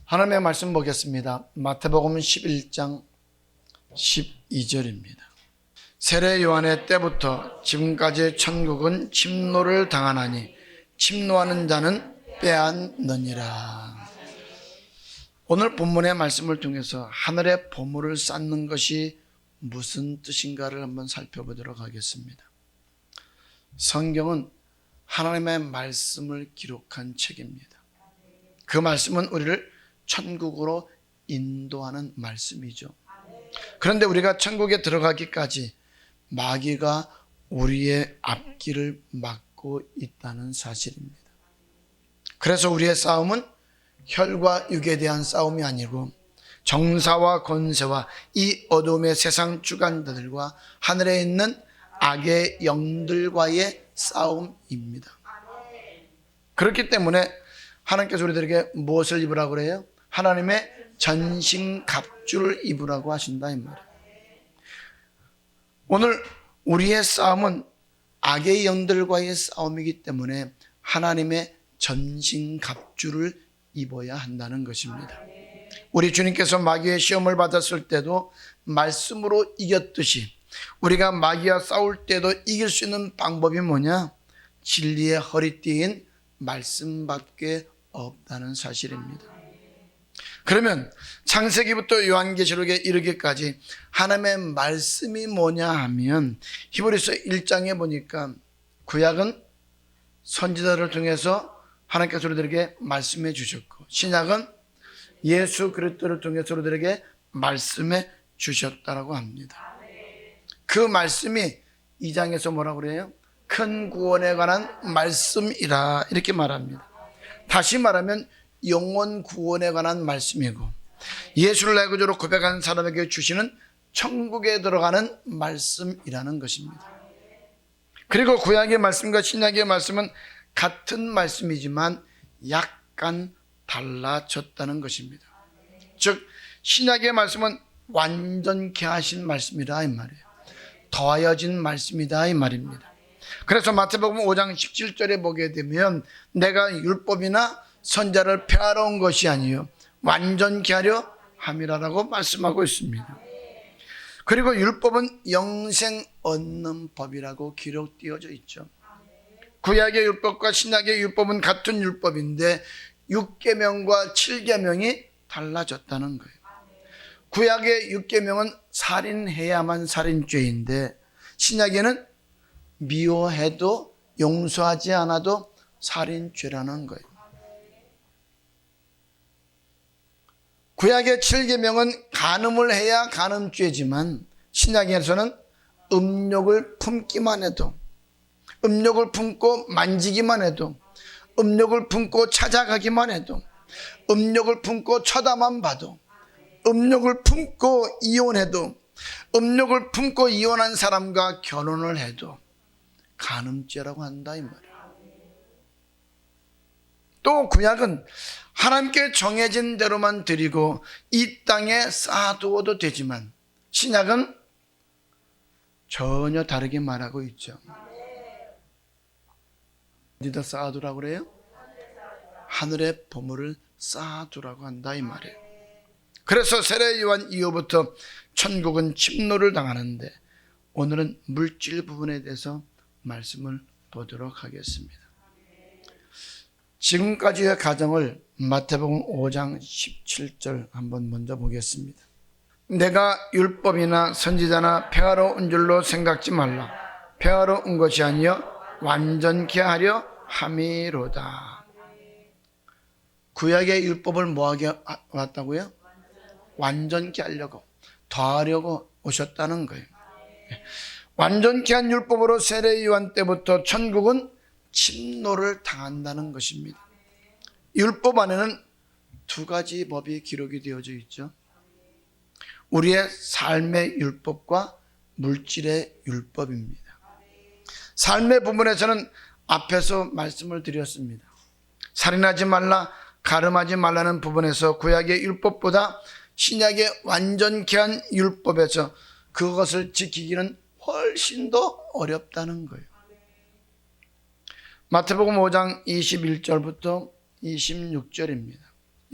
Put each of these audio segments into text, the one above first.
하나님의 말씀 보겠습니다. 마태복음 11장 12절입니다. 세례 요한의 때부터 지금까지 천국은 침노를 당하나니 침노하는 자는 빼앗느니라. 오늘 본문의 말씀을 통해서 하늘의 보물을 쌓는 것이 무슨 뜻인가를 한번 살펴보도록 하겠습니다. 성경은 하나님의 말씀을 기록한 책입니다. 그 말씀은 우리를 천국으로 인도하는 말씀이죠. 그런데 우리가 천국에 들어가기까지 마귀가 우리의 앞길을 막고 있다는 사실입니다. 그래서 우리의 싸움은 혈과 육에 대한 싸움이 아니고 정사와 권세와 이 어둠의 세상 주관자들과 하늘에 있는 악의 영들과의 싸움입니다. 그렇기 때문에 하나님께서 우리들에게 무엇을 입으라고 그래요? 하나님의 전신갑주를 입으라고 하신다 이 말이에요. 오늘 우리의 싸움은 악의 영들과의 싸움이기 때문에 하나님의 전신갑주를 입어야 한다는 것입니다. 우리 주님께서 마귀의 시험을 받았을 때도 말씀으로 이겼듯이 우리가 마귀와 싸울 때도 이길 수 있는 방법이 뭐냐? 진리의 허리띠인 말씀밖에 없다는 사실입니다. 그러면 창세기부터 요한계시록에 이르기까지 하나님의 말씀이 뭐냐 하면 히브리서 1장에 보니까 구약은 선지자를 통해서 하나님께서 우리들에게 말씀해 주셨고 신약은 예수 그리스도를 통해서 우리들에게 말씀해 주셨다라고 합니다. 그 말씀이 2장에서 뭐라고 그래요? 큰 구원에 관한 말씀이라 이렇게 말합니다. 다시 말하면 영원 구원에 관한 말씀이고 예수를 내 구주로 고백하는 사람에게 주시는 천국에 들어가는 말씀이라는 것입니다. 그리고 구약의 말씀과 신약의 말씀은 같은 말씀이지만 약간 달라졌다는 것입니다. 즉 신약의 말씀은 완전케 하신 말씀이다 이 말이에요. 더하여진 말씀이다 이 말입니다. 그래서 마태복음 5장 17절에 보게 되면 내가 율법이나 선자를 폐하러 온 것이 아니요 완전케 하려 함이라고 말씀하고 있습니다. 그리고 율법은 영생 얻는 법이라고 기록되어져 있죠. 구약의 율법과 신약의 율법은 같은 율법인데 6계명과 7계명이 달라졌다는 거예요. 구약의 6계명은 살인해야만 살인죄인데 신약에는 미워해도 용서하지 않아도 살인죄라는 거예요. 구약의 7계명은 간음을 해야 간음죄지만 신약에서는 음욕을 품기만 해도 음욕을 품고 만지기만 해도 음욕을 품고 찾아가기만 해도 음욕을 품고 쳐다만 봐도 음욕을 품고 이혼해도 음욕을 품고 이혼한 사람과 결혼을 해도 간음죄라고 한다 이 말이에요. 또 구약은 하나님께 정해진 대로만 드리고 이 땅에 쌓아두어도 되지만 신약은 전혀 다르게 말하고 있죠. 어디다 쌓아두라고 그래요? 하늘의 보물을 쌓아두라고 한다 이 말이에요. 그래서 세례 요한 이후부터 천국은 침노를 당하는데 오늘은 물질 부분에 대해서 말씀을 보도록 하겠습니다. 지금까지의 가정을 마태복음 5장 17절 한번 먼저 보겠습니다. 내가 율법이나 선지자나 폐하러 온 줄로 생각지 말라. 폐하러 온 것이 아니요 완전케 하려 함이로다. 구약의 율법을 뭐하게 왔다고요? 완전케 하려고, 더하려고 오셨다는 거예요. 완전케 한 율법으로 세례 요한 때부터 천국은 침노를 당한다는 것입니다. 율법 안에는 두 가지 법이 기록이 되어져 있죠. 우리의 삶의 율법과 물질의 율법입니다. 삶의 부분에서는 앞에서 말씀을 드렸습니다. 살인하지 말라, 가늠하지 말라는 부분에서 구약의 율법보다 신약의 완전케 한 율법에서 그것을 지키기는 훨씬 더 어렵다는 거예요. 마태복음 5장 21절부터 26절입니다.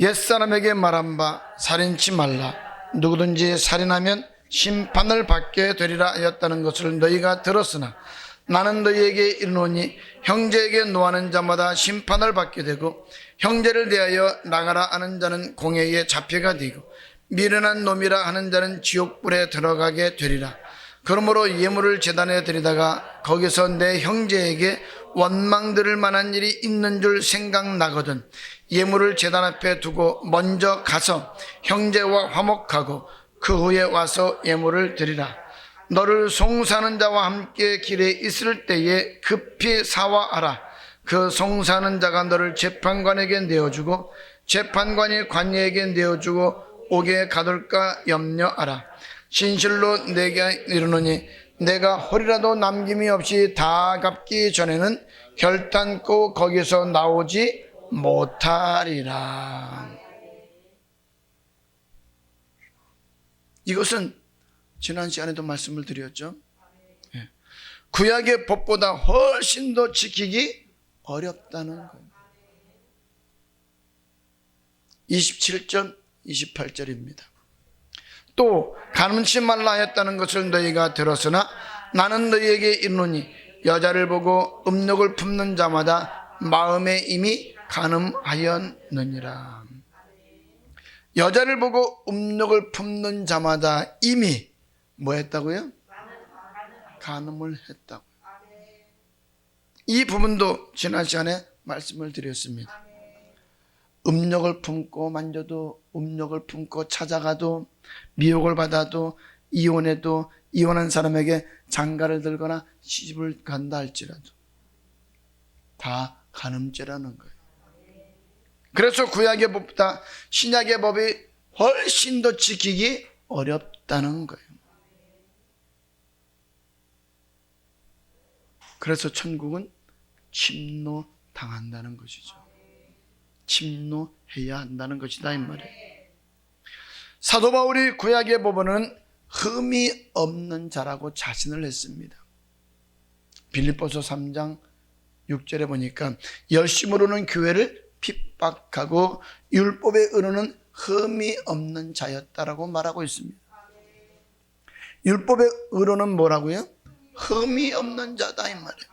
옛사람에게 말한 바 살인치 말라. 누구든지 살인하면 심판을 받게 되리라 하였다는 것을 너희가 들었으나 나는 너희에게 이르노니 형제에게 노하는 자마다 심판을 받게 되고 형제를 대하여 나가라 하는 자는 공회에 잡혀가 되고 미련한 놈이라 하는 자는 지옥불에 들어가게 되리라. 그러므로 예물을 제단에 드리다가 거기서 내 형제에게 원망 들을 만한 일이 있는 줄 생각나거든 예물을 제단 앞에 두고 먼저 가서 형제와 화목하고 그 후에 와서 예물을 드리라. 너를 송사하는 자와 함께 길에 있을 때에 급히 사와하라. 그 송사하는 자가 너를 재판관에게 내어주고 재판관이 관리에게 내어주고 옥에 가둘까 염려하라. 진실로 내게 이르노니 내가 홀이라도 남김이 없이 다 갚기 전에는 결단코 거기서 나오지 못하리라. 이것은 지난 시간에도 말씀을 드렸죠. 구약의 법보다 훨씬 더 지키기 어렵다는 거예요. 27절 28절입니다. 또 가늠치 말라 했다는 것을 너희가 들었으나 나는 너희에게 이르노니 여자를 보고 음욕을 품는 자마다 마음에 이미 간음하였느니라. 여자를 보고 음욕을 품는 자마다 이미 뭐 했다고요? 간음을 했다고. 이 부분도 지난 시간에 말씀을 드렸습니다. 음욕을 품고 만져도 음욕을 품고 찾아가도 미혹을 받아도 이혼해도 이혼한 사람에게 장가를 들거나 시집을 간다 할지라도 다 간음죄라는 거예요. 그래서 구약의 법보다 신약의 법이 훨씬 더 지키기 어렵다는 거예요. 그래서 천국은 침노당한다는 것이죠. 침노해야 한다는 것이다 이 말이에요. 사도 바울이 구약의 법원은 흠이 없는 자라고 자신을 했습니다. 빌립보서 3장 6절에 보니까 열심으로는 교회를 핍박하고 율법의 의로는 흠이 없는 자였다라고 말하고 있습니다. 율법의 의로는 뭐라고요? 흠이 없는 자다 이 말이에요.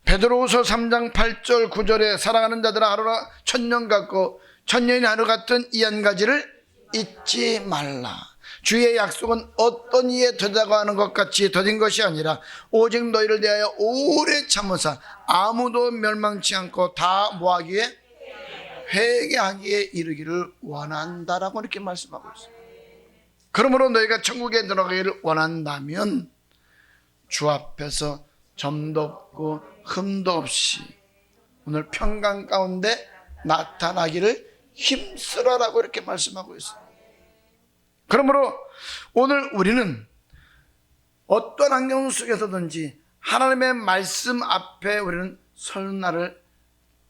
베드로후서 3장 8절 9절에 사랑하는 자들아 하루라 천년 같고 천년이 하루 같은 이 한 가지를 잊지 말라. 주의 약속은 어떤 이에 더다고 하는 것 같이 더딘 것이 아니라 오직 너희를 대하여 오래 참으사 아무도 멸망치 않고 다 뭐하기에? 회개하기에 이르기를 원한다라고 이렇게 말씀하고 있어요. 그러므로 너희가 천국에 들어가기를 원한다면 주 앞에서 점도 없고 흠도 없이 오늘 평강 가운데 나타나기를 힘쓰라라고 이렇게 말씀하고 있어요. 그러므로 오늘 우리는 어떤 환경 속에서든지 하나님의 말씀 앞에 우리는 설 날을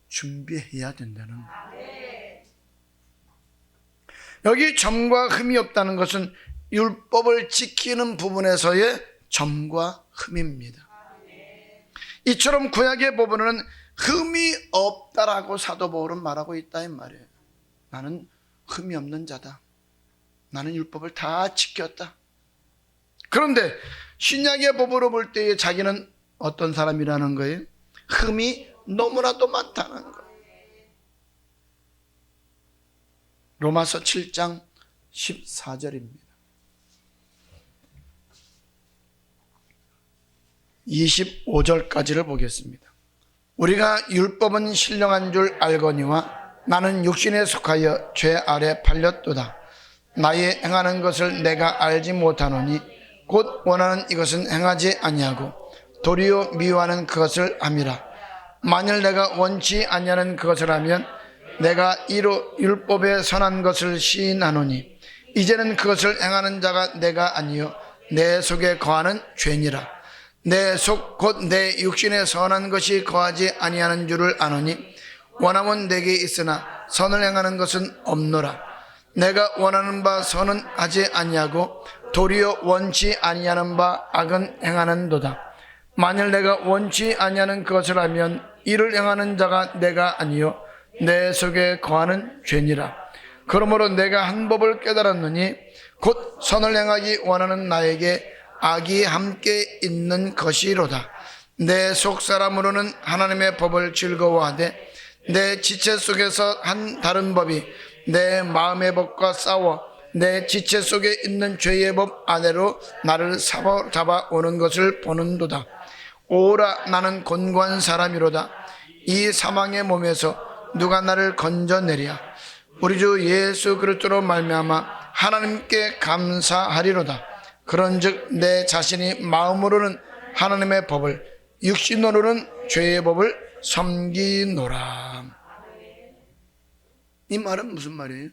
준비해야 된다는 거예요. 여기 점과 흠이 없다는 것은 율법을 지키는 부분에서의 점과 흠입니다. 이처럼 구약의 법원은 흠이 없다라고 사도 바울은 말하고 있다 이 말이에요. 나는 흠이 없는 자다. 나는 율법을 다 지켰다. 그런데 신약의 법으로 볼 때에 자기는 어떤 사람이라는 거예요? 흠이 너무나도 많다는 거예요. 로마서 7장 14절입니다. 25절까지를 보겠습니다. 우리가 율법은 신령한 줄 알거니와 나는 육신에 속하여 죄 아래 팔렸도다. 나의 행하는 것을 내가 알지 못하노니 곧 원하는 이것은 행하지 아니하고 도리어 미워하는 그것을 함이라. 만일 내가 원치 아니하는 그것을 하면 내가 이로 율법에 선한 것을 시인하노니 이제는 그것을 행하는 자가 내가 아니요 내 속에 거하는 죄니라. 내 속 곧 내 육신에 선한 것이 거하지 아니하는 줄을 아노니 원함은 내게 있으나 선을 행하는 것은 없노라. 내가 원하는 바 선은 하지 아니하고 도리어 원치 아니하는 바 악은 행하는도다. 만일 내가 원치 아니하는 그것을 하면 이를 행하는 자가 내가 아니요 내 속에 거하는 죄니라. 그러므로 내가 한 법을 깨달았느니 곧 선을 행하기 원하는 나에게 악이 함께 있는 것이로다. 내 속사람으로는 하나님의 법을 즐거워하되 내 지체 속에서 한 다른 법이 내 마음의 법과 싸워 내 지체 속에 있는 죄의 법 아래로 나를 잡아오는 것을 보는도다. 오라, 나는 곤고한 사람이로다. 이 사망의 몸에서 누가 나를 건져내랴. 우리 주 예수 그리스도로 말미암아 하나님께 감사하리로다. 그런즉 내 자신이 마음으로는 하나님의 법을, 육신으로는 죄의 법을 섬기노라. 이 말은 무슨 말이에요?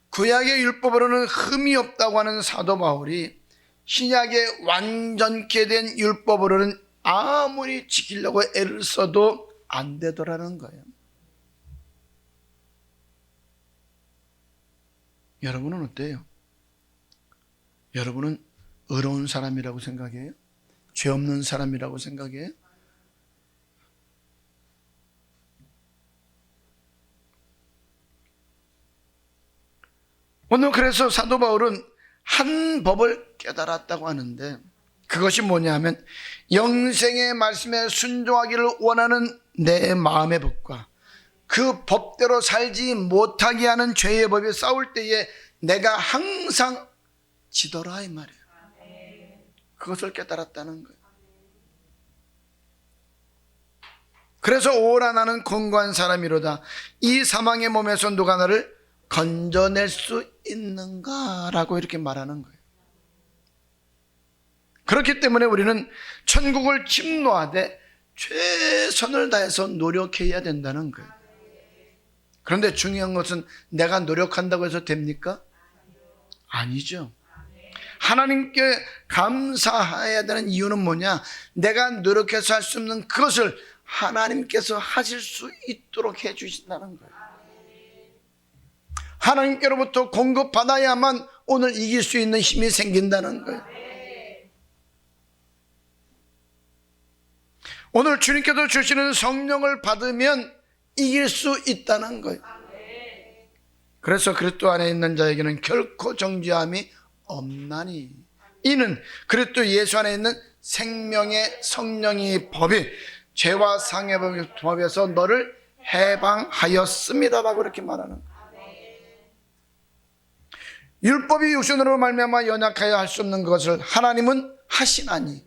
구약의 율법으로는 흠이 없다고 하는 사도 바울이 신약의 완전케 된 율법으로는 아무리 지키려고 애를 써도 안 되더라는 거예요. 여러분은 어때요? 여러분은 의로운 사람이라고 생각해요? 죄 없는 사람이라고 생각해요? 오늘 그래서 사도 바울은 한 법을 깨달았다고 하는데 그것이 뭐냐면 영생의 말씀에 순종하기를 원하는 내 마음의 법과 그 법대로 살지 못하게 하는 죄의 법이 싸울 때에 내가 항상 지더라 이 말이에요. 그것을 깨달았다는 거예요. 그래서 오라, 나는 곤고한 사람이로다. 이 사망의 몸에서 누가 나를 건져낼 수 있는가라고 이렇게 말하는 거예요. 그렇기 때문에 우리는 천국을 침노하되 최선을 다해서 노력해야 된다는 거예요. 그런데 중요한 것은 내가 노력한다고 해서 됩니까? 아니죠. 하나님께 감사해야 되는 이유는 뭐냐? 내가 노력해서 할 수 없는 그것을 하나님께서 하실 수 있도록 해 주신다는 거예요. 하나님께로부터 공급받아야만 오늘 이길 수 있는 힘이 생긴다는 거예요. 오늘 주님께서 주시는 성령을 받으면 이길 수 있다는 거예요. 그래서 그리스도 안에 있는 자에게는 결코 정죄함이 없나니 이는 그리스도 예수 안에 있는 생명의 성령이 법이 죄와 상의 법에서 너를 해방하였습니다라고 이렇게 말하는 거예요. 율법이 육신으로 말미암아 연약하여 할 수 없는 것을 하나님은 하시나니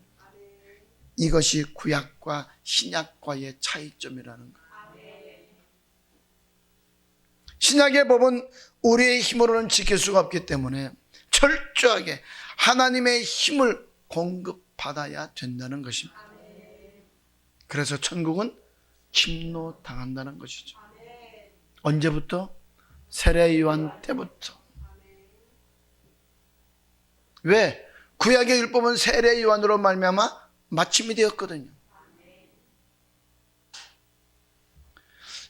이것이 구약과 신약과의 차이점이라는 거예요. 신약의 법은 우리의 힘으로는 지킬 수가 없기 때문에 철저하게 하나님의 힘을 공급받아야 된다는 것입니다. 그래서 천국은 침노당한다는 것이죠. 언제부터? 세례 요한 때부터. 왜? 구약의 율법은 세례 요한으로 말미암아 마침이 되었거든요.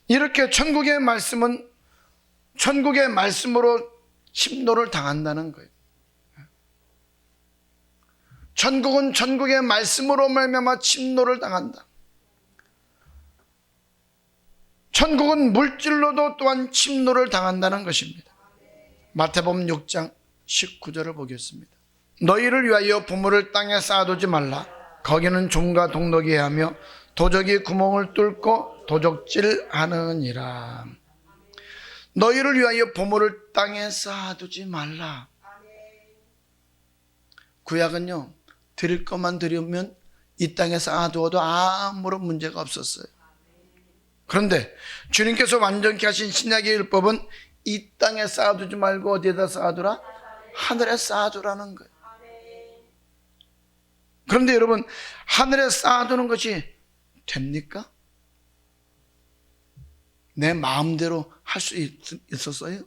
이렇게 천국의 말씀은 천국의 말씀으로 침노를 당한다는 거예요. 천국은 천국의 말씀으로 말미암아 침노를 당한다. 천국은 물질로도 또한 침노를 당한다는 것입니다. 마태복음 6장 19절을 보겠습니다. 너희를 위하여 부모를 땅에 쌓아두지 말라. 거기는 종과 동독이 하며 도적이 구멍을 뚫고 도적질하느니라. 너희를 위하여 부모를 땅에 쌓아두지 말라. 구약은요, 드릴 것만 드리면 이 땅에 쌓아두어도 아무런 문제가 없었어요. 그런데 주님께서 완전케 하신 신약의 율법은 이 땅에 쌓아두지 말고 어디에다 쌓아두라? 하늘에 쌓아두라는 거예요. 그런데 여러분, 하늘에 쌓아두는 것이 됩니까? 내 마음대로 할 수 있었어요?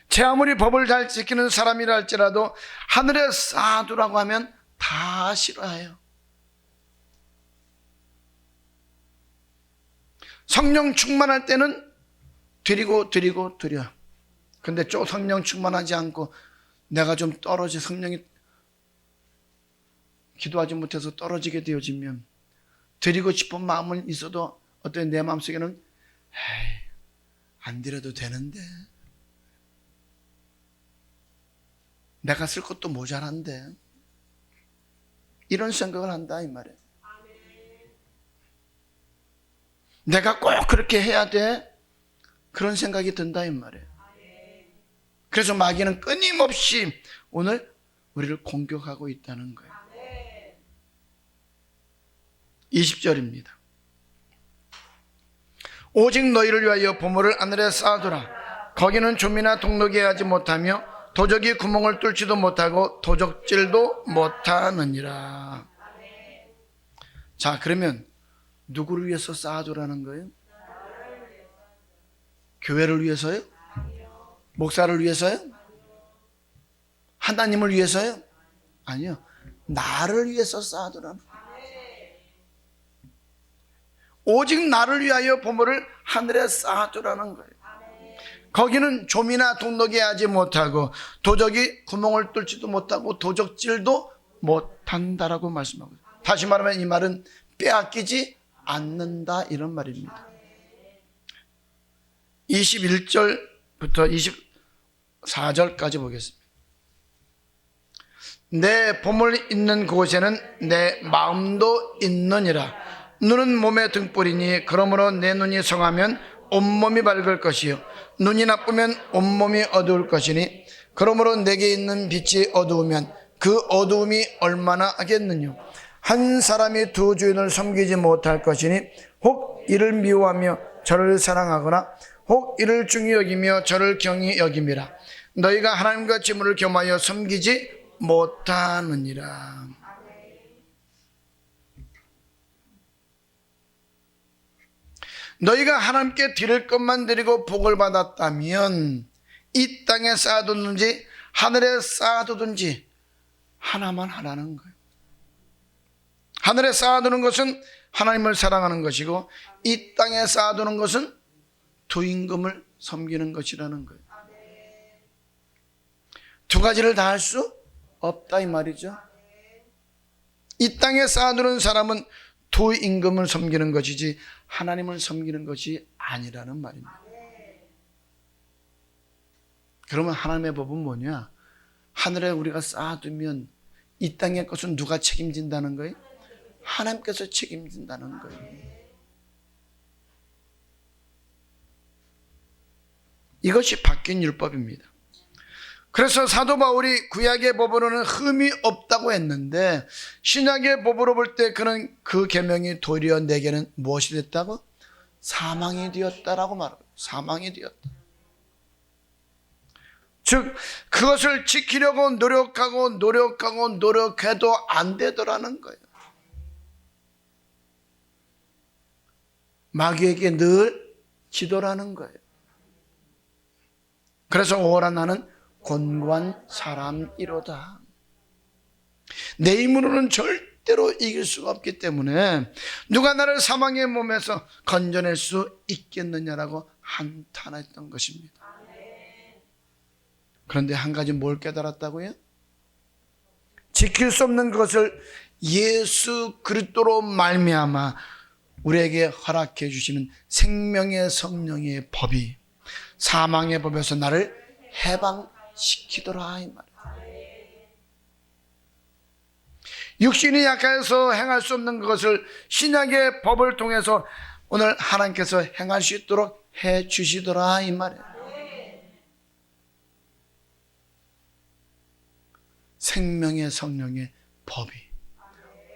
제 아무리 법을 잘 지키는 사람이라 할지라도 하늘에 쌓아두라고 하면 다 싫어해요. 성령 충만할 때는 드려. 근데 또 성령 충만하지 않고 내가 좀 성령이 기도하지 못해서 떨어지게 되어지면 드리고 싶은 마음은 있어도 어떤 내 마음속에는 에이, 안 드려도 되는데, 내가 쓸 것도 모자란데, 이런 생각을 한다 이 말이에요. 내가 꼭 그렇게 해야 돼, 그런 생각이 든다 이 말이에요. 그래서 마귀는 끊임없이 오늘 우리를 공격하고 있다는 거예요. 20절입니다. 오직 너희를 위하여 보물을 하늘에 쌓아두라. 거기는 좀이나 동록이 하지 못하며 도적이 구멍을 뚫지도 못하고 도적질도 못하느니라. 자, 그러면 누구를 위해서 쌓아두라는 거예요? 교회를 위해서요? 목사를 위해서요? 하나님을 위해서요? 아니요, 나를 위해서 쌓아두라는 거예요. 오직 나를 위하여 보물을 하늘에 쌓아두라는 거예요. 거기는 좀이나 동록이 하지 못하고 도적이 구멍을 뚫지도 못하고 도적질도 못한다라고 말씀하고 있어요. 다시 말하면 이 말은 빼앗기지 않는다 이런 말입니다. 21절부터 24절까지 보겠습니다. 내 보물 있는 곳에는 내 마음도 있느니라. 눈은 몸의 등불이니 그러므로 내 눈이 성하면 온몸이 밝을 것이요 눈이 나쁘면 온몸이 어두울 것이니 그러므로 내게 있는 빛이 어두우면 그 어두움이 얼마나 하겠느냐. 한 사람이 두 주인을 섬기지 못할 것이니 혹 이를 미워하며 저를 사랑하거나 혹 이를 중히 여기며 저를 경히 여김이라. 너희가 하나님과 재물을 겸하여 섬기지 못하느니라. 너희가 하나님께 드릴 것만 드리고 복을 받았다면 이 땅에 쌓아두든지 하늘에 쌓아두든지 하나만 하라는 거예요. 하늘에 쌓아두는 것은 하나님을 사랑하는 것이고 이 땅에 쌓아두는 것은 두 임금을 섬기는 것이라는 거예요. 두 가지를 다 할 수 없다 이 말이죠. 이 땅에 쌓아두는 사람은 두 임금을 섬기는 것이지 하나님을 섬기는 것이 아니라는 말입니다. 그러면 하나님의 법은 뭐냐? 하늘에 우리가 쌓아두면 이 땅의 것은 누가 책임진다는 거예요? 하나님께서 책임진다는 거예요. 이것이 바뀐 율법입니다. 그래서 사도 바울이 구약의 법으로는 흠이 없다고 했는데 신약의 법으로 볼 때 그는 그 계명이 도리어 내게는 무엇이 됐다고? 사망이 되었다라고 말합니다. 사망이 되었다. 즉 그것을 지키려고 노력해도 안 되더라는 거예요. 마귀에게 늘 지도라는 거예요. 그래서 오호라 나는 곤고한 사람이로다. 내 힘으로는 절대로 이길 수가 없기 때문에 누가 나를 사망의 몸에서 건져낼 수 있겠느냐라고 한탄했던 것입니다. 그런데 한 가지 뭘 깨달았다고요? 지킬 수 없는 것을 예수 그리스도로 말미암아 우리에게 허락해 주시는 생명의 성령의 법이 사망의 법에서 나를 해방시키더라 이 말이에요. 육신이 약해서 행할 수 없는 것을 신약의 법을 통해서 오늘 하나님께서 행할 수 있도록 해 주시더라 이 말이에요. 생명의 성령의 법이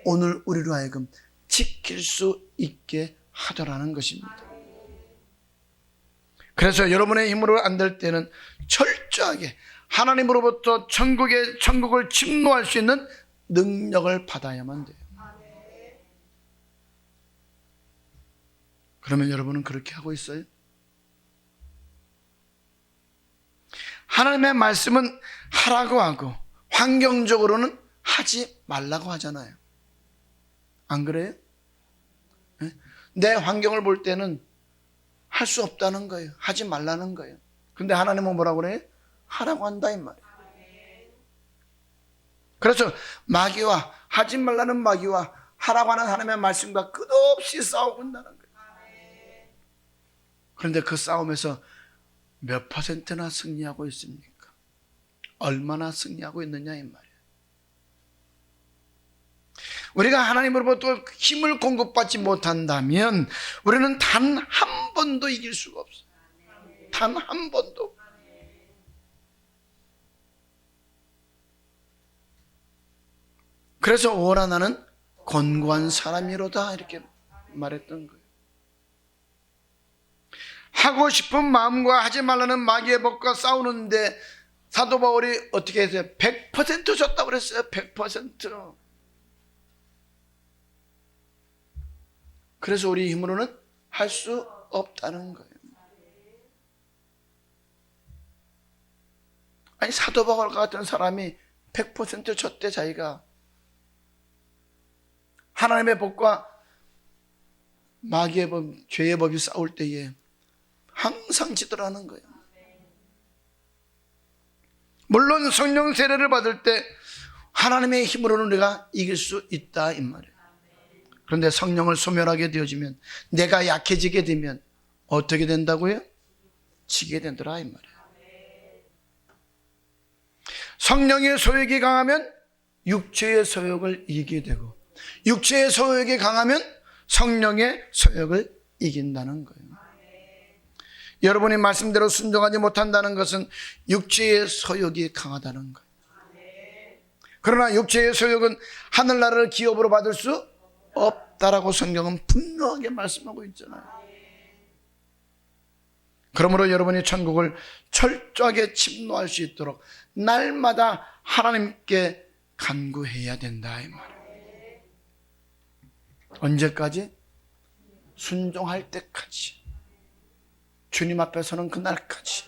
오늘 우리로 하여금 지킬 수 있게 하더라는 것입니다. 그래서 여러분의 힘으로 안 될 때는 철저하게 하나님으로부터 천국을 침노할 수 있는 능력을 받아야만 돼요. 그러면 여러분은 그렇게 하고 있어요? 하나님의 말씀은 하라고 하고 환경적으로는 하지 말라고 하잖아요. 안 그래요? 내 환경을 볼 때는 할 수 없다는 거예요. 하지 말라는 거예요. 근데 하나님은 뭐라고 그래요? 하라고 한다 이 말이에요. 그래서 마귀와 하지 말라는 마귀와 하라고 하는 하나님의 말씀과 끝없이 싸우고 있다는 거예요. 그런데 그 싸움에서 몇 퍼센트나 승리하고 있습니까? 얼마나 승리하고 있느냐 이 말이에요. 우리가 하나님으로부터 힘을 공급받지 못한다면 우리는 단 한 번도 이길 수가 없어요. 단 한 번도. 그래서 오라 나는 권고한 사람이로다 이렇게 말했던 거예요. 하고 싶은 마음과 하지 말라는 마귀의 법과 싸우는데 사도 바울이 어떻게 했어요? 100% 졌다고 그랬어요. 100%. 그래서 우리 힘으로는 할 수 없다는 거예요. 아니 사도 바울 같은 사람이 100% 졌대. 자기가 하나님의 법과 마귀의 법, 죄의 법이 싸울 때에 항상 지더라는 거예요. 물론 성령 세례를 받을 때 하나님의 힘으로는 우리가 이길 수 있다 이 말이에요. 그런데 성령을 소멸하게 되어지면, 내가 약해지게 되면 어떻게 된다고요? 지게 된다라 이 말이에요. 성령의 소욕이 강하면 육체의 소욕을 이기게 되고, 육체의 소욕이 강하면 성령의 소욕을 이긴다는 거예요. 여러분이 말씀대로 순종하지 못한다는 것은 육체의 소욕이 강하다는 거예요. 그러나 육체의 소욕은 하늘나라를 기업으로 받을 수 없다라고 성경은 분명하게 말씀하고 있잖아요. 그러므로 여러분이 천국을 철저하게 침노할 수 있도록 날마다 하나님께 간구해야 된다 이 말이에요. 언제까지? 순종할 때까지. 주님 앞에 서는 그날까지.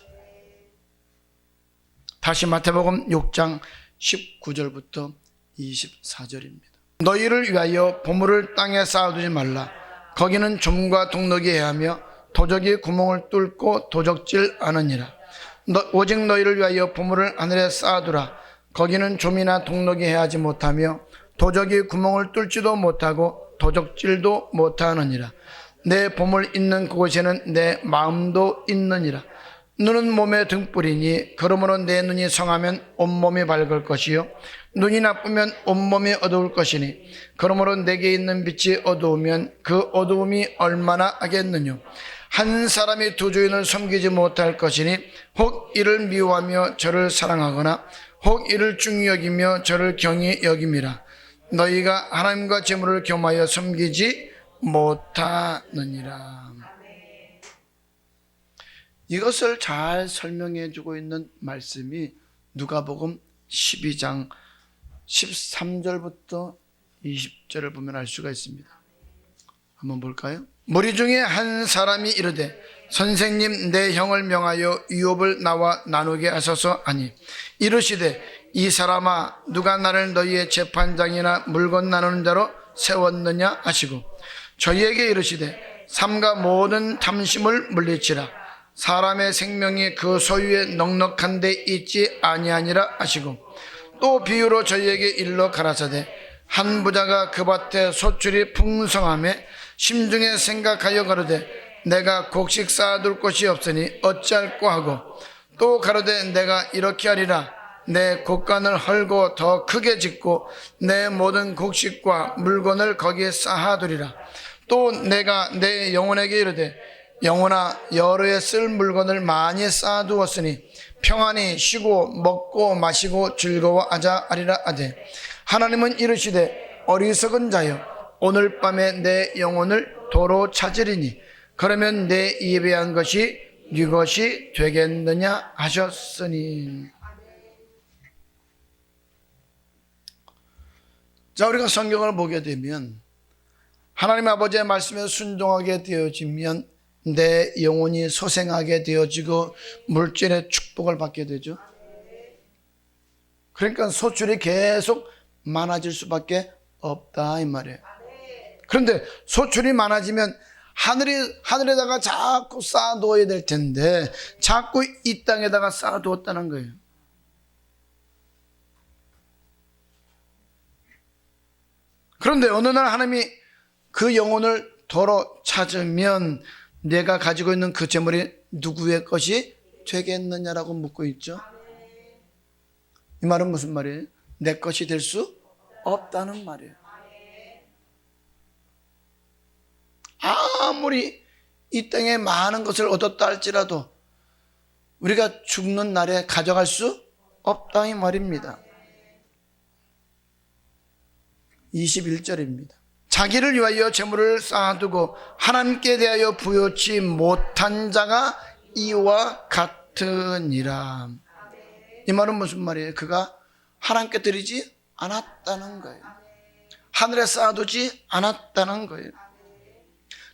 다시 마태복음 6장 19절부터 24절입니다. 너희를 위하여 보물을 땅에 쌓아두지 말라. 거기는 좀과 동록이 해하며 도적이 구멍을 뚫고 도적질 않으니라. 오직 너희를 위하여 보물을 하늘에 쌓아두라. 거기는 좀이나 동록이 해하지 못하며 도적이 구멍을 뚫지도 못하고 도적질도 못하느니라. 내 보물 있는 그곳에는 내 마음도 있느니라. 눈은 몸의 등불이니 그러므로 내 눈이 성하면 온몸이 밝을 것이요 눈이 나쁘면 온몸이 어두울 것이니 그러므로 내게 있는 빛이 어두우면 그 어두움이 얼마나 하겠느냐. 한 사람이 두 주인을 섬기지 못할 것이니 혹 이를 미워하며 저를 사랑하거나 혹 이를 중히 여기며 저를 경히 여김이라. 너희가 하나님과 재물을 겸하여 섬기지 못하느니라. 이것을 잘 설명해 주고 있는 말씀이 누가복음 12장 13절부터 20절을 보면 알 수가 있습니다. 한번 볼까요? 무리 중에 한 사람이 이르되 선생님 내 형을 명하여 유업을 나와 나누게 하소서 하니 이르시되 이 사람아 누가 나를 너희의 재판장이나 물건 나누는 자로 세웠느냐 하시고 저희에게 이르시되 삼가 모든 탐심을 물리치라. 사람의 생명이 그 소유에 넉넉한 데 있지 아니하니라 하시고 또 비유로 저희에게 일러 가라사대 한 부자가 그 밭에 소출이 풍성함에 심중에 생각하여 가로되 내가 곡식 쌓아둘 곳이 없으니 어찌할꼬 하고 또 가로되 내가 이렇게 하리라. 내 곡간을 헐고 더 크게 짓고 내 모든 곡식과 물건을 거기에 쌓아두리라. 또 내가 내 영혼에게 이르되 영혼아 여러 해 쓸 물건을 많이 쌓아두었으니 평안히 쉬고 먹고 마시고 즐거워하자 하리라 하되 하나님은 이르시되 어리석은 자여 오늘 밤에 내 영혼을 도로 찾으리니 그러면 내 예배한 것이 네 것이 되겠느냐 하셨으니. 자, 우리가 성경을 보게 되면 하나님 아버지의 말씀에 순종하게 되어지면 내 영혼이 소생하게 되어지고 물질의 축복을 받게 되죠. 그러니까 소출이 계속 많아질 수밖에 없다 이 말이에요. 그런데 소출이 많아지면 하늘에다가 자꾸 쌓아두어야 될 텐데 자꾸 이 땅에다가 쌓아두었다는 거예요. 그런데 어느 날 하나님이 그 영혼을 도로 찾으면 내가 가지고 있는 그 재물이 누구의 것이 되겠느냐라고 묻고 있죠. 이 말은 무슨 말이에요? 내 것이 될 수 없다는 말이에요. 아무리 이 땅에 많은 것을 얻었다 할지라도 우리가 죽는 날에 가져갈 수 없다 이 말입니다. 21절입니다. 자기를 위하여 재물을 쌓아두고 하나님께 대하여 부여치 못한 자가 이와 같으니라. 이 말은 무슨 말이에요? 그가 하나님께 드리지 않았다는 거예요. 하늘에 쌓아두지 않았다는 거예요.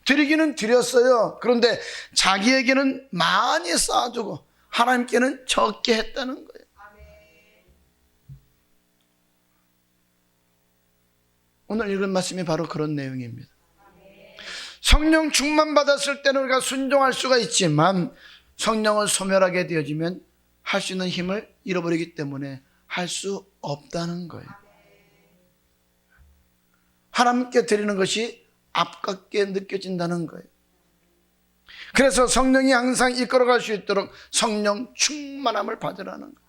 드리기는 드렸어요. 그런데 자기에게는 많이 쌓아두고 하나님께는 적게 했다는 거예요. 오늘 읽은 말씀이 바로 그런 내용입니다. 성령 충만 받았을 때는 우리가 순종할 수가 있지만 성령을 소멸하게 되어지면 할 수 있는 힘을 잃어버리기 때문에 할 수 없다는 거예요. 하나님께 드리는 것이 아깝게 느껴진다는 거예요. 그래서 성령이 항상 이끌어갈 수 있도록 성령 충만함을 받으라는 거예요.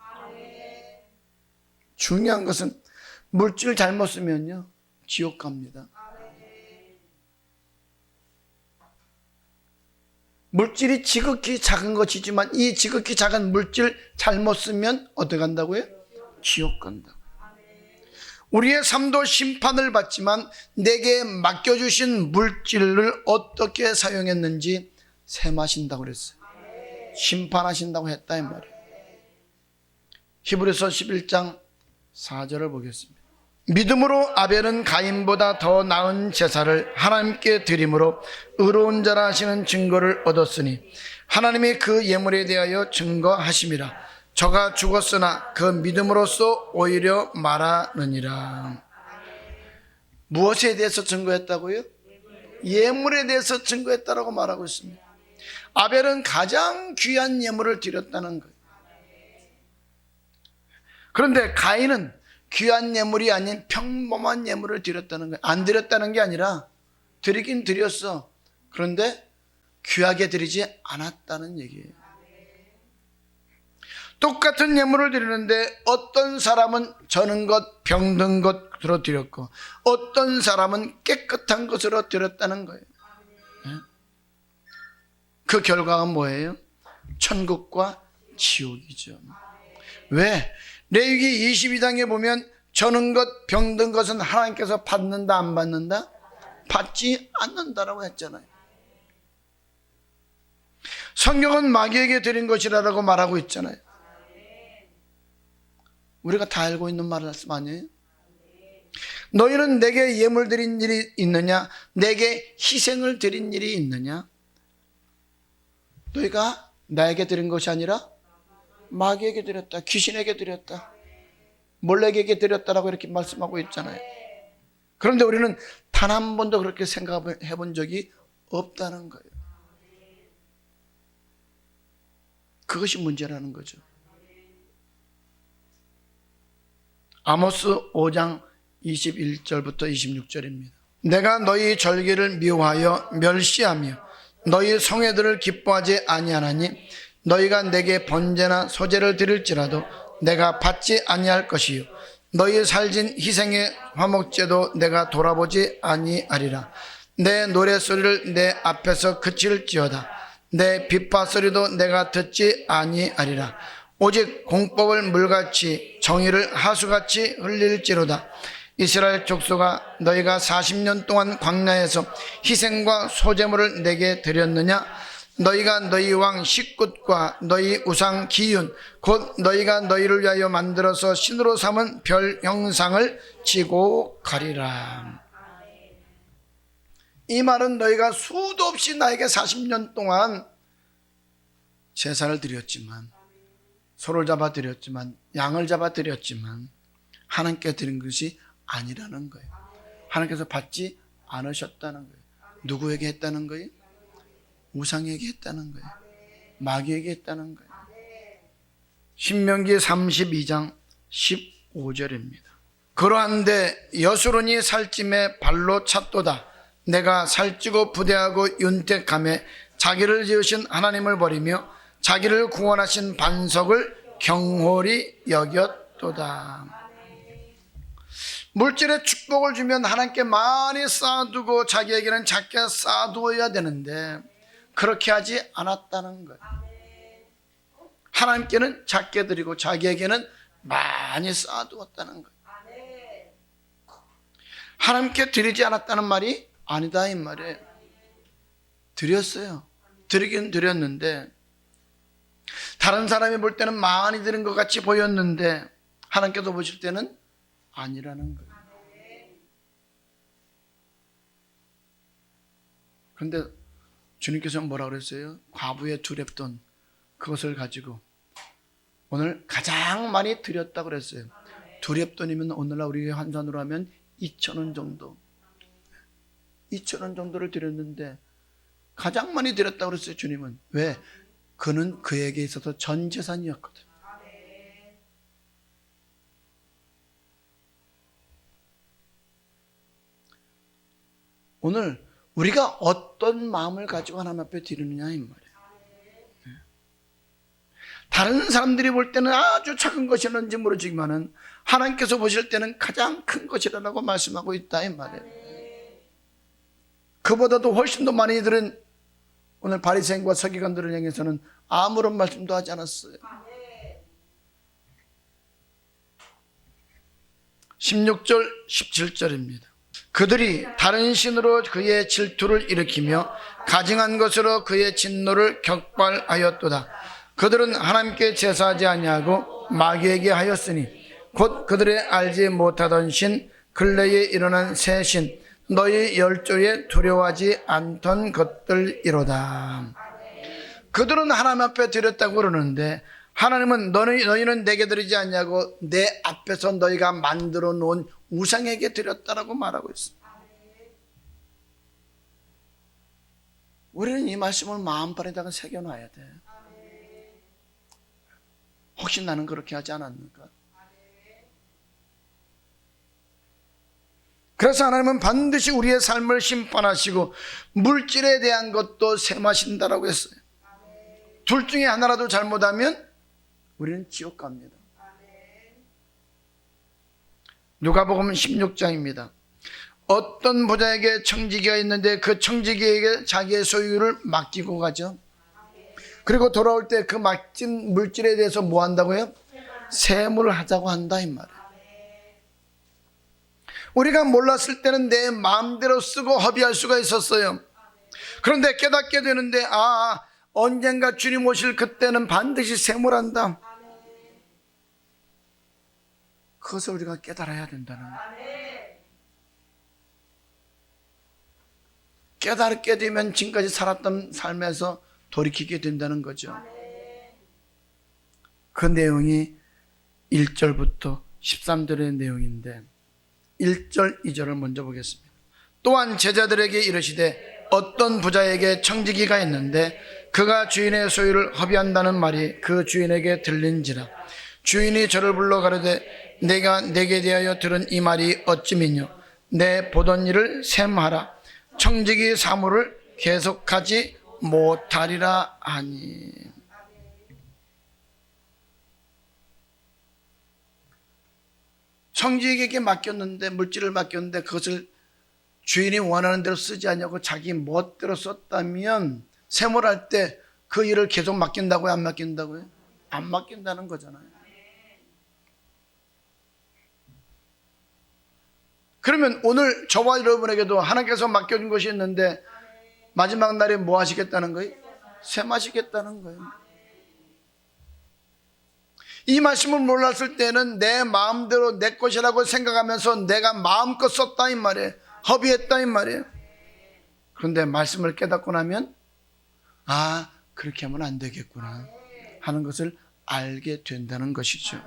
중요한 것은 물질 잘못 쓰면요 지옥 갑니다. 물질이 지극히 작은 것이지만 이 지극히 작은 물질 잘못 쓰면 어떻게 간다고요? 지옥 간다고. 우리의 삶도 심판을 받지만 내게 맡겨주신 물질을 어떻게 사용했는지 세마신다고 그랬어요. 심판하신다고 했다 이 말이에요. 히브리서 11장 4절을 보겠습니다. 믿음으로 아벨은 가인보다 더 나은 제사를 하나님께 드림으로 의로운 자라 하시는 증거를 얻었으니 하나님이 그 예물에 대하여 증거하심이라. 저가 죽었으나 그 믿음으로써 오히려 말하느니라. 무엇에 대해서 증거했다고요? 예물에 대해서 증거했다라고 말하고 있습니다. 아벨은 가장 귀한 예물을 드렸다는 거예요. 그런데 가인은 귀한 예물이 아닌 평범한 예물을 드렸다는 거예요. 안 드렸다는 게 아니라 드리긴 드렸어. 그런데 귀하게 드리지 않았다는 얘기예요. 똑같은 예물을 드리는데 어떤 사람은 저는 것, 병든 것으로 드렸고 어떤 사람은 깨끗한 것으로 드렸다는 거예요. 그 결과가 뭐예요? 천국과 지옥이죠. 왜? 레위기 22장에 보면 저는 것, 병든 것은 하나님께서 받는다 안 받는다? 받지 않는다라고 했잖아요. 성경은 마귀에게 드린 것이라고 말하고 있잖아요. 우리가 다 알고 있는 말씀 아니에요? 너희는 내게 예물 드린 일이 있느냐? 내게 희생을 드린 일이 있느냐? 너희가 나에게 드린 것이 아니라 마귀에게 드렸다, 귀신에게 드렸다, 몰래에게 드렸다라고 이렇게 말씀하고 있잖아요. 그런데 우리는 단 한 번도 그렇게 생각해 본 적이 없다는 거예요. 그것이 문제라는 거죠. 아모스 5장 21절부터 26절입니다. 내가 너희 절기를 미워하여 멸시하며 너희 성회들을 기뻐하지 아니하나니 너희가 내게 번제나 소제를 드릴지라도 내가 받지 아니할 것이요 너희 살진 희생의 화목제도 내가 돌아보지 아니하리라. 내 노래소리를 내 앞에서 그칠지어다. 내 비파소리도 내가 듣지 아니하리라. 오직 공법을 물같이 정의를 하수같이 흘릴지로다. 이스라엘 족속아, 너희가 40년 동안 광야에서 희생과 소제물을 내게 드렸느냐? 너희가 너희 왕 식굿과 너희 우상 기욤 곧 너희가 너희를 위하여 만들어서 신으로 삼은 별 형상을 지고 가리라. 이 말은 너희가 수도 없이 나에게 40년 동안 제사를 드렸지만, 소를 잡아 드렸지만, 양을 잡아 드렸지만 하나님께 드린 것이 아니라는 거예요. 하나님께서 받지 않으셨다는 거예요. 누구에게 했다는 거예요? 우상에게 했다는 거예요. 마귀에게 했다는 거예요. 신명기 32장 15절입니다. 그러한데 여수론이 살찜에 발로 찼도다. 내가 살찌고 부대하고 윤택하며 자기를 지으신 하나님을 버리며 자기를 구원하신 반석을 경홀히 여겼도다. 물질의 축복을 주면 하나님께 많이 쌓아두고 자기에게는 작게 쌓아두어야 되는데 그렇게 하지 않았다는 거예요. 하나님께는 작게 드리고 자기에게는 많이 쌓아두었다는 거예요. 하나님께 드리지 않았다는 말이 아니다 이 말이에요. 드렸어요. 드리긴 드렸는데 다른 사람이 볼 때는 많이 드린 것 같이 보였는데 하나님께서 보실 때는 아니라는 거예요. 그런데 주님께서 뭐라 그랬어요? 과부의 두 렙돈 그것을 가지고 오늘 가장 많이 드렸다고 그랬어요. 두 렙돈이면 오늘날 우리 환산으로 하면 2,000원 정도, 2,000원 정도를 드렸는데 가장 많이 드렸다고 그랬어요. 주님은. 왜? 그는 그에게 있어서 전 재산이었거든. 오늘 우리가 어떤 마음을 가지고 하나님 앞에 드리느냐 이 말이에요. 다른 사람들이 볼 때는 아주 작은 것이었는지 모르지만은 하나님께서 보실 때는 가장 큰 것이라고 말씀하고 있다 이 말이에요. 그보다도 훨씬 더 많이 들은 오늘 바리새인과 서기관들을 향해서는 아무런 말씀도 하지 않았어요. 16절 17절입니다. 그들이 다른 신으로 그의 질투를 일으키며 가증한 것으로 그의 진노를 격발하였도다. 그들은 하나님께 제사하지 아니하고 마귀에게 하였으니 곧 그들의 알지 못하던 신 근래에 일어난 새 신 너희 열조에 두려워하지 않던 것들이로다. 그들은 하나님 앞에 드렸다고 그러는데 하나님은 너희는 내게 드리지 않냐고 내 앞에서 너희가 만들어 놓은 우상에게 드렸다라고 말하고 있습니다. 우리는 이 말씀을 마음판에다가 새겨놔야 돼. 혹시 나는 그렇게 하지 않았는가? 그래서 하나님은 반드시 우리의 삶을 심판하시고 물질에 대한 것도 셈하신다라고 했어요. 둘 중에 하나라도 잘못하면 우리는 지옥 갑니다. 누가복음 16장입니다. 어떤 부자에게 청지기가 있는데 그 청지기에게 자기의 소유를 맡기고 가죠. 그리고 돌아올 때 그 맡긴 물질에 대해서 뭐 한다고요? 세무를 하자고 한다 이 말이에요. 우리가 몰랐을 때는 내 마음대로 쓰고 허비할 수가 있었어요. 그런데 깨닫게 되는데 언젠가 주님 오실 그때는 반드시 세무를 한다. 그것을 우리가 깨달아야 된다는 거예요. 깨닫게 되면 지금까지 살았던 삶에서 돌이키게 된다는 거죠. 그 내용이 1절부터 13절의 내용인데 1절, 2절을 먼저 보겠습니다. 또한 제자들에게 이르시되 어떤 부자에게 청지기가 있는데 그가 주인의 소유를 허비한다는 말이 그 주인에게 들린지라. 주인이 저를 불러 가로되 내가 내게 대하여 들은 이 말이 어찌 믿뇨? 내 보던 일을 셈하라. 청지기 사무를 계속하지 못하리라 하니. 청지기에게 맡겼는데 물질을 맡겼는데 그것을 주인이 원하는 대로 쓰지 않냐고 자기 멋대로 썼다면 세무할 때 그 일을 계속 맡긴다고요? 안 맡긴다고요? 안 맡긴다는 거잖아요. 그러면 오늘 저와 여러분에게도 하나님께서 맡겨준 것이 있는데 마지막 날에 뭐 하시겠다는 거예요? 셈하시겠다는 거예요. 이 말씀을 몰랐을 때는 내 마음대로 내 것이라고 생각하면서 내가 마음껏 썼다 이 말이에요. 허비했다 이 말이에요. 그런데 말씀을 깨닫고 나면 그렇게 하면 안 되겠구나 하는 것을 알게 된다는 것이죠.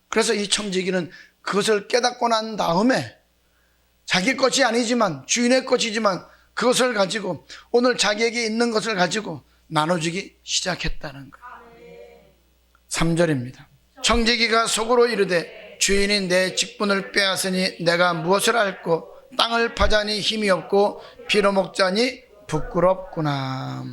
그래서 이 청지기는 그것을 깨닫고 난 다음에 자기 것이 아니지만 주인의 것이지만 그것을 가지고 오늘 자기에게 있는 것을 가지고 나눠주기 시작했다는 거예요. 3절입니다. 청지기가 속으로 이르되 주인이 내 직분을 빼앗으니 내가 무엇을 할꼬? 땅을 파자니 힘이 없고 빌어먹자니 부끄럽구나.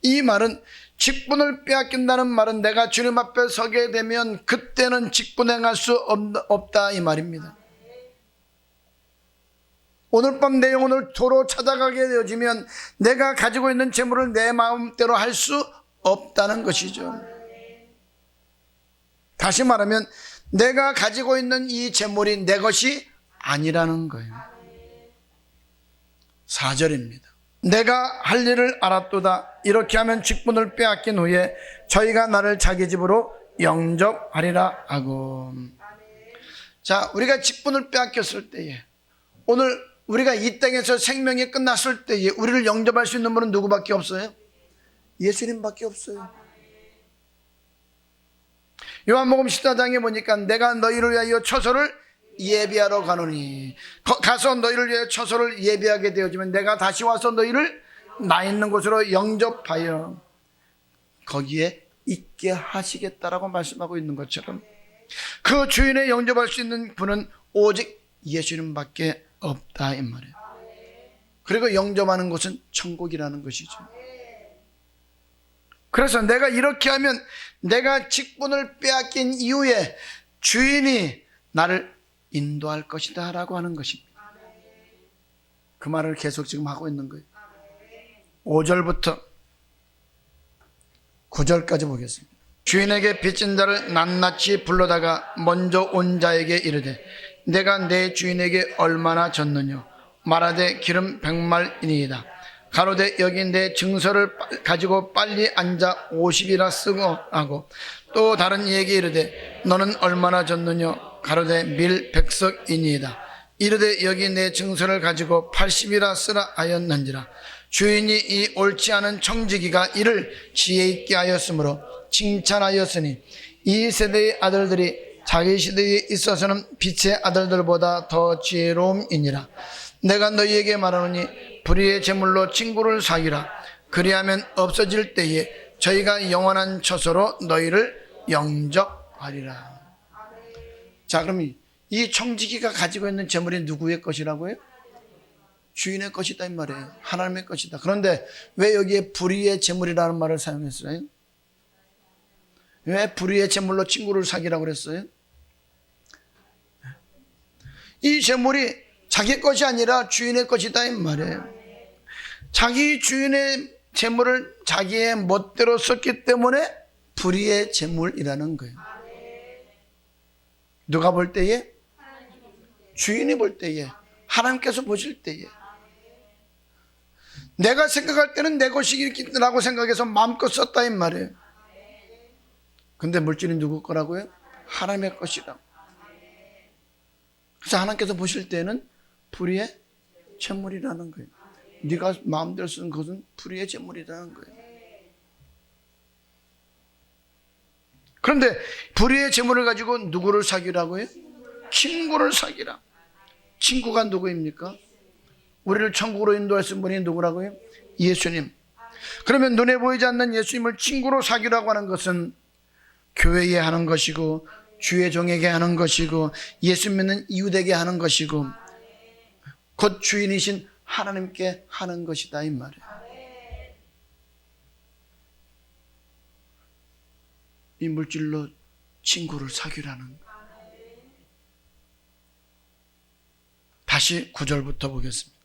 이 말은 직분을 빼앗긴다는 말은 내가 주님 앞에 서게 되면 그때는 직분행할 수 없다 이 말입니다. 오늘 밤 내 영혼을 도로 찾아가게 되어지면 내가 가지고 있는 재물을 내 마음대로 할 수 없다는 것이죠. 다시 말하면 내가 가지고 있는 이 재물이 내 것이 아니라는 거예요. 4절입니다. 내가 할 일을 알았도다. 이렇게 하면 직분을 빼앗긴 후에 저희가 나를 자기 집으로 영접하리라 하고. 자, 우리가 직분을 빼앗겼을 때에, 오늘 우리가 이 땅에서 생명이 끝났을 때에 우리를 영접할 수 있는 분은 누구밖에 없어요? 예수님밖에 없어요. 요한복음 14장에 보니까 내가 너희를 위하여 처소를 예비하러 가노니, 가서 너희를 위하여 처소를 예비하게 되어지면 내가 다시 와서 너희를 나 있는 곳으로 영접하여 거기에 있게 하시겠다라고 말씀하고 있는 것처럼 그 주인의 영접할 수 있는 분은 오직 예수님밖에 없다 이 말이에요. 그리고 영접하는 곳은 천국이라는 것이죠. 그래서 내가 이렇게 하면 내가 직분을 빼앗긴 이후에 주인이 나를 인도할 것이다 라고 하는 것입니다. 그 말을 계속 지금 하고 있는 거예요. 5절부터 9절까지 보겠습니다. 주인에게 빚진 자를 낱낱이 불러다가 먼저 온 자에게 이르되 내가 내 주인에게 얼마나 졌느냐 말하되 기름 100말이니이다. 가로되 여기 내 증서를 가지고 빨리 앉아 50이라 쓰고 하고 또 다른 이에게 이르되 너는 얼마나 졌느냐 가로되 밀 100석이니이다. 이르되 여기 내 증서를 가지고 80이라 쓰라 하였는지라. 주인이 이 옳지 않은 청지기가 이를 지혜 있게 하였으므로 칭찬하였으니 이 세대의 아들들이 자기 시대에 있어서는 빛의 아들들보다 더 지혜로움이니라. 내가 너희에게 말하노니 불의의 제물로 친구를 사귀라. 그리하면 없어질 때에 저희가 영원한 처소로 너희를 영접하리라. 자, 그럼 이 청지기가 가지고 있는 재물이 누구의 것이라고요? 주인의 것이다 이 말이에요. 하나님의 것이다. 그런데 왜 여기에 불의의 재물이라는 말을 사용했어요? 왜 불의의 재물로 친구를 사귀라고 그랬어요? 이 재물이 자기 것이 아니라 주인의 것이다 이 말이에요. 자기 주인의 재물을 자기의 멋대로 썼기 때문에 불의의 재물이라는 거예요. 누가 볼 때에? 주인이 볼 때에, 하나님께서 보실 때에. 내가 생각할 때는 내 것이라고 생각해서 마음껏 썼다 이 말이에요. 근데 물질이 누구 거라고요? 하나님의 것이라고. 그래서 하나님께서 보실 때는 불의의 재물이라는 거예요. 네가 마음대로 쓴 것은 불의의 재물이라는 거예요. 그런데 불의의 재물을 가지고 누구를 사귀라고요? 친구를 사귀라. 친구가 누구입니까? 우리를 천국으로 인도할 수 있는 분이 누구라고요? 예수님. 그러면 눈에 보이지 않는 예수님을 친구로 사귀라고 하는 것은 교회에 하는 것이고 주의 종에게 하는 것이고 예수 믿는 이웃에게 하는 것이고 곧 주인이신 하나님께 하는 것이다 이 말이에요. 이 물질로 친구를 사귀라는 거예요. 다시 9절부터 보겠습니다.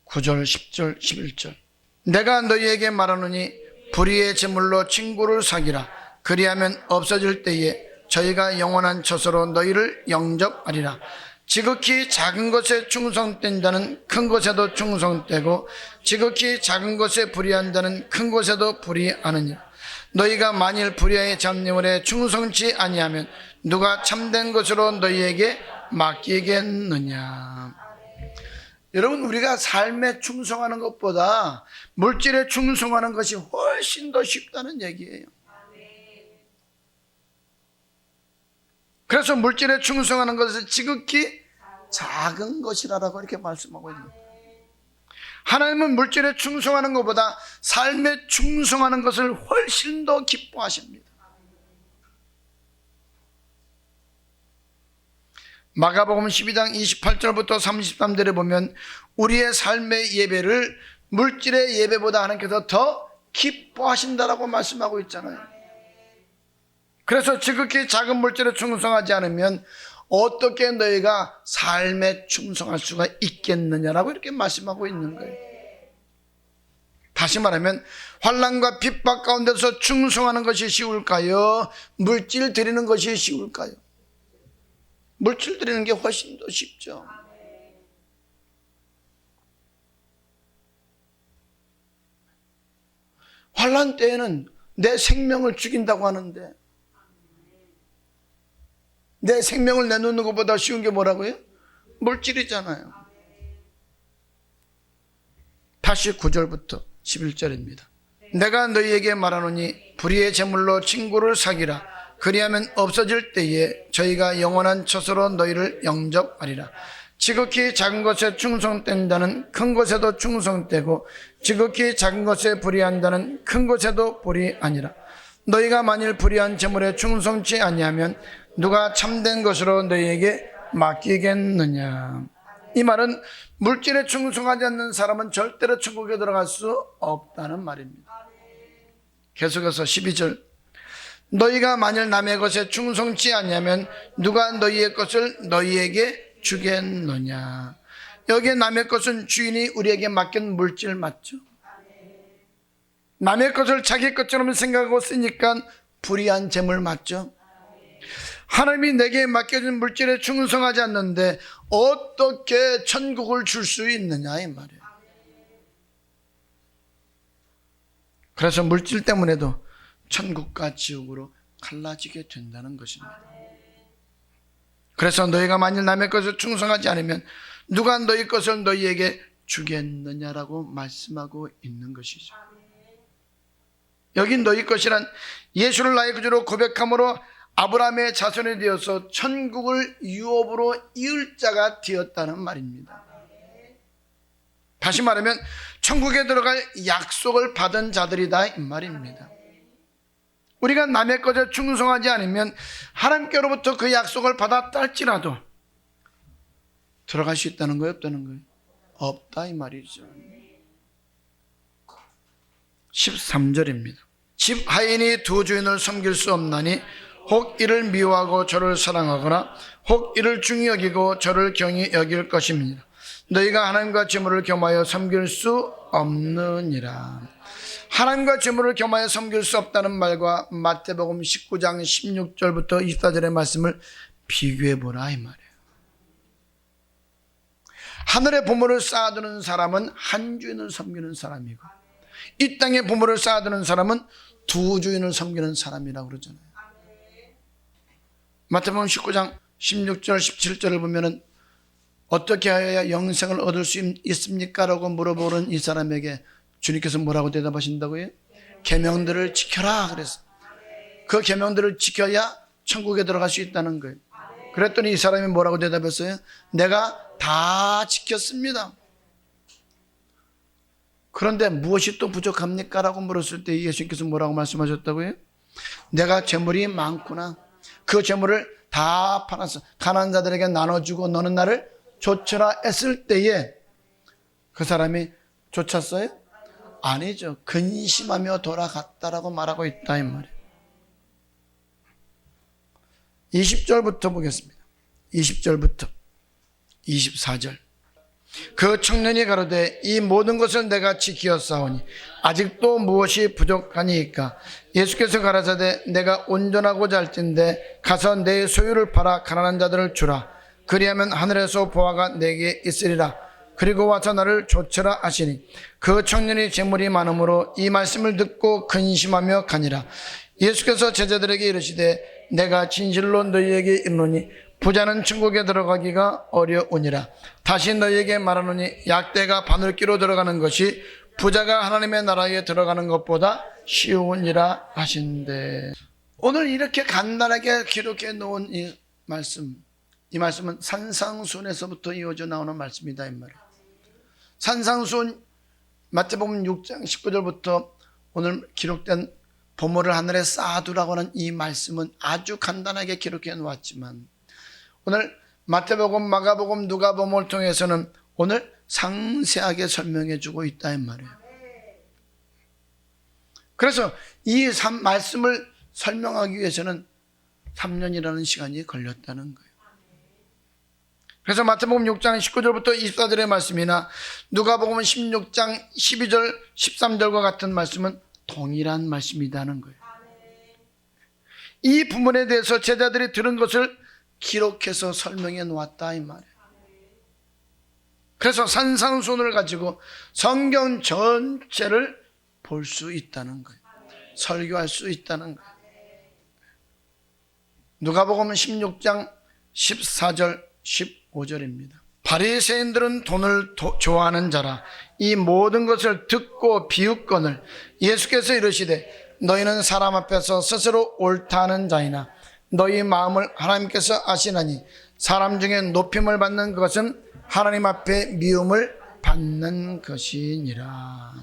9절, 10절, 11절. 내가 너희에게 말하노니 불의의 제물로 친구를 사귀라. 그리하면 없어질 때에 저희가 영원한 처소로 너희를 영접하리라. 지극히 작은 것에 충성된 자는 큰 것에도 충성되고 지극히 작은 것에 불의한 자는 큰 것에도 불의하느니라. 너희가 만일 불의의 잡념을에 충성치 아니하면 누가 참된 것으로 너희에게 맡기겠느냐. 여러분, 우리가 삶에 충성하는 것보다 물질에 충성하는 것이 훨씬 더 쉽다는 얘기예요. 그래서 물질에 충성하는 것은 지극히 작은 것이라고 이렇게 말씀하고 있는 거예요. 하나님은 물질에 충성하는 것보다 삶에 충성하는 것을 훨씬 더 기뻐하십니다. 마가복음 12장 28절부터 33절에 보면 우리의 삶의 예배를 물질의 예배보다 하나님께서 더 기뻐하신다라고 말씀하고 있잖아요. 그래서 지극히 작은 물질에 충성하지 않으면 어떻게 너희가 삶에 충성할 수가 있겠느냐라고 이렇게 말씀하고 있는 거예요. 다시 말하면 환난과 핍박 가운데서 충성하는 것이 쉬울까요? 물질 드리는 것이 쉬울까요? 물질 드리는 게 훨씬 더 쉽죠. 환난 때에는 내 생명을 죽인다고 하는데 내 생명을 내놓는 것보다 쉬운 게 뭐라고요? 물질이잖아요. 다시 9절부터 11절입니다. 내가 너희에게 말하노니 불의의 제물로 친구를 사귀라. 그리하면 없어질 때에 저희가 영원한 처소로 너희를 영접하리라. 지극히 작은 것에 충성된 자는 큰 것에도 충성되고 지극히 작은 것에 불의한 자는 큰 것에도 불의하니라. 너희가 만일 불의한 제물에 충성치 아니하면 누가 참된 것으로 너희에게 맡기겠느냐. 이 말은 물질에 충성하지 않는 사람은 절대로 천국에 들어갈 수 없다는 말입니다. 계속해서 12절 너희가 만일 남의 것에 충성치 아니하면 누가 너희의 것을 너희에게 주겠느냐. 여기에 남의 것은 주인이 우리에게 맡긴 물질 맞죠? 남의 것을 자기 것처럼 생각하고 쓰니까 불의한 재물 맞죠? 하나님이 내게 맡겨진 물질에 충성하지 않는데 어떻게 천국을 줄 수 있느냐 이 말이에요. 그래서 물질 때문에도 천국과 지옥으로 갈라지게 된다는 것입니다. 그래서 너희가 만일 남의 것을 충성하지 않으면 누가 너희 것을 너희에게 주겠느냐라고 말씀하고 있는 것이죠. 여기 너희 것이란 예수를 나의 구주로 고백함으로 아브라함의 자손이 되어서 천국을 유업으로 이을 자가 되었다는 말입니다. 다시 말하면 천국에 들어갈 약속을 받은 자들이다 이 말입니다. 우리가 남의 것에 충성하지 않으면 하나님께로부터 그 약속을 받았다 할지라도 들어갈 수 있다는 거예요? 없다는 거예요? 없다 이 말이죠. 13절입니다. 집 하인이 두 주인을 섬길 수 없나니 혹 이를 미워하고 저를 사랑하거나 혹 이를 중히 여기고 저를 경히 여길 것입니다. 너희가 하나님과 재물을 겸하여 섬길 수 없느니라. 하나님과 재물을 겸하여 섬길 수 없다는 말과 마태복음 19장 16절부터 24절의 말씀을 비교해보라 이 말이에요. 하늘의 보물을 쌓아두는 사람은 한 주인을 섬기는 사람이고 이 땅의 보물을 쌓아두는 사람은 두 주인을 섬기는 사람이라고 그러잖아요. 마태복음 19장 16절 17절을 보면은 어떻게 하여야 영생을 얻을 수 있습니까? 라고 물어보는 이 사람에게 주님께서 뭐라고 대답하신다고요? 계명들을 지켜라 그래서 그 계명들을 지켜야 천국에 들어갈 수 있다는 거예요. 그랬더니 이 사람이 뭐라고 대답했어요? 내가 다 지켰습니다. 그런데 무엇이 또 부족합니까? 라고 물었을 때 예수님께서 뭐라고 말씀하셨다고요? 내가 재물이 많구나. 그 재물을 다 팔아서 가난한 자들에게 나눠주고 너는 나를 좇으라 했을 때에 그 사람이 좇았어요? 아니죠. 근심하며 돌아갔다라고 말하고 있다 이 말이에요. 20절부터 보겠습니다. 20절부터 24절 그 청년이 가로되 이 모든 것을 내가 지키었사오니 아직도 무엇이 부족하니까? 예수께서 가라사대 내가 온전하고자 할진대 가서 내 소유를 팔아 가난한 자들을 주라. 그리하면 하늘에서 보화가 내게 있으리라. 그리고 와서 나를 좇으라 하시니 그 청년이 재물이 많으므로 이 말씀을 듣고 근심하며 가니라. 예수께서 제자들에게 이르시되 내가 진실로 너희에게 이르노니 부자는 천국에 들어가기가 어려우니라. 다시 너희에게 말하노니 약대가 바늘기로 들어가는 것이 부자가 하나님의 나라에 들어가는 것보다 쉬우니라 하신대. 오늘 이렇게 간단하게 기록해 놓은 이 말씀은 산상수훈에서부터 이어져 나오는 말씀이다 이 말이에요. 산상수훈 마태복음 6장 19절부터 오늘 기록된 보물을 하늘에 쌓아두라고 하는 이 말씀은 아주 간단하게 기록해 놓았지만 오늘 마태복음, 마가복음, 누가복음을 통해서는 오늘 상세하게 설명해 주고 있다 이 말이에요. 그래서 이 말씀을 설명하기 위해서는 3년이라는 시간이 걸렸다는 거예요. 그래서 마태복음 6장 19절부터 24절의 말씀이나 누가복음 16장 12절 13절과 같은 말씀은 동일한 말씀이라는 거예요. 이 부분에 대해서 제자들이 들은 것을 기록해서 설명해 놓았다 이 말이에요. 그래서 산상수훈을 가지고 성경 전체를 볼 수 있다는 거예요. 설교할 수 있다는 거예요. 누가복음 16장 14절 15절입니다. 바리새인들은 돈을 좋아하는 자라 이 모든 것을 듣고 비웃거늘 예수께서 이르시되 너희는 사람 앞에서 스스로 옳다는 자이나 너희 마음을 하나님께서 아시나니 사람 중에 높임을 받는 것은 하나님 앞에 미움을 받는 것이니라.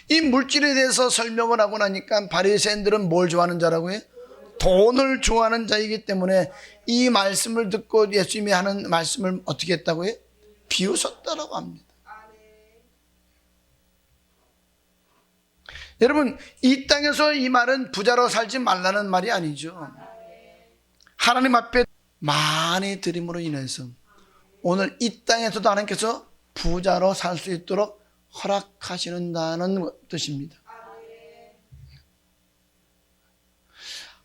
이 물질에 대해서 설명을 하고 나니까 바리새인들은 뭘 좋아하는 자라고 해요? 돈을 좋아하는 자이기 때문에 이 말씀을 듣고 예수님이 하는 말씀을 어떻게 했다고 해요? 비웃었다라고 합니다. 여러분, 이 땅에서 이 말은 부자로 살지 말라는 말이 아니죠. 하나님 앞에 많이 드림으로 인해서 오늘 이 땅에서도 하나님께서 부자로 살 수 있도록 허락하시는다는 뜻입니다.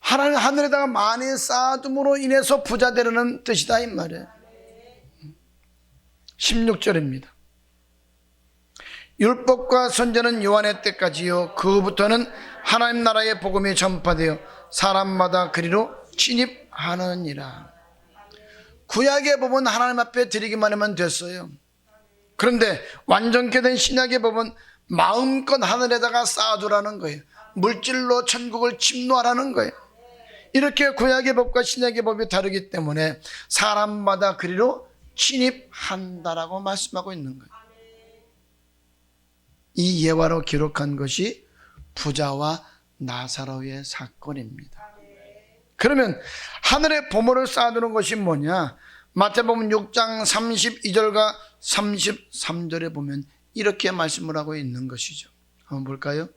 하나님 하늘에다가 많이 쌓아둠으로 인해서 부자 되려는 뜻이다 이 말이에요. 16절입니다. 율법과 선지자는 요한의 때까지요 그 후부터는 하나님 나라의 복음이 전파되어 사람마다 그리로 진입하느니라. 구약의 법은 하나님 앞에 드리기만 하면 됐어요. 그런데 완전케 된 신약의 법은 마음껏 하늘에다가 쌓아두라는 거예요. 물질로 천국을 침노하라는 거예요. 이렇게 구약의 법과 신약의 법이 다르기 때문에 사람마다 그리로 진입한다라고 말씀하고 있는 거예요. 이 예화로 기록한 것이 부자와 나사로의 사건입니다. 그러면 하늘에 보물을 쌓아두는 것이 뭐냐? 마태복음 6장 32절과 33절에 보면 이렇게 말씀을 하고 있는 것이죠. 한번 볼까요?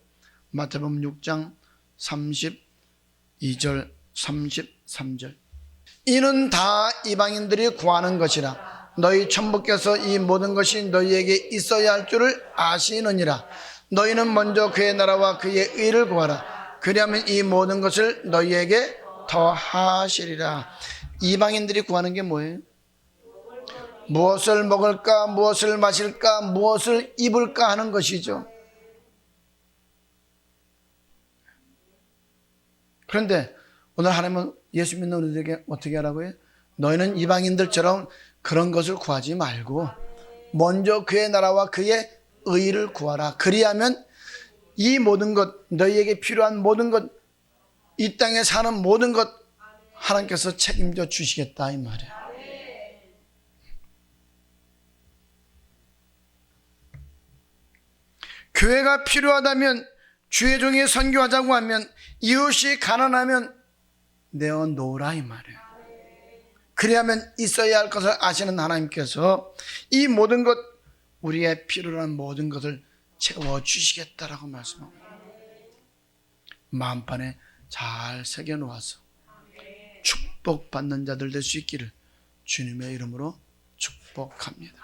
마태복음 6장 32절 33절 이는 다 이방인들이 구하는 것이라 너희 천부께서 이 모든 것이 너희에게 있어야 할 줄을 아시느니라. 너희는 먼저 그의 나라와 그의 의를 구하라. 그리하면 이 모든 것을 너희에게 더하시리라. 이방인들이 구하는 게 뭐예요? 무엇을 먹을까, 무엇을 마실까, 무엇을 입을까 하는 것이죠. 그런데 오늘 하나님은 예수 믿는 우리들에게 어떻게 하라고 해요? 너희는 이방인들처럼 그런 것을 구하지 말고 먼저 그의 나라와 그의 의를 구하라. 그리하면 이 모든 것, 너희에게 필요한 모든 것, 이 땅에 사는 모든 것 하나님께서 책임져 주시겠다 이 말이에요. 교회가 필요하다면, 주의 종이 선교하자고 하면, 이웃이 가난하면 내어놓으라 이 말이에요. 그리하면 있어야 할 것을 아시는 하나님께서 이 모든 것, 우리의 필요한 모든 것을 채워주시겠다라고 말씀합니다. 마음판에 잘 새겨놓아서 축복받는 자들 될 수 있기를 주님의 이름으로 축복합니다.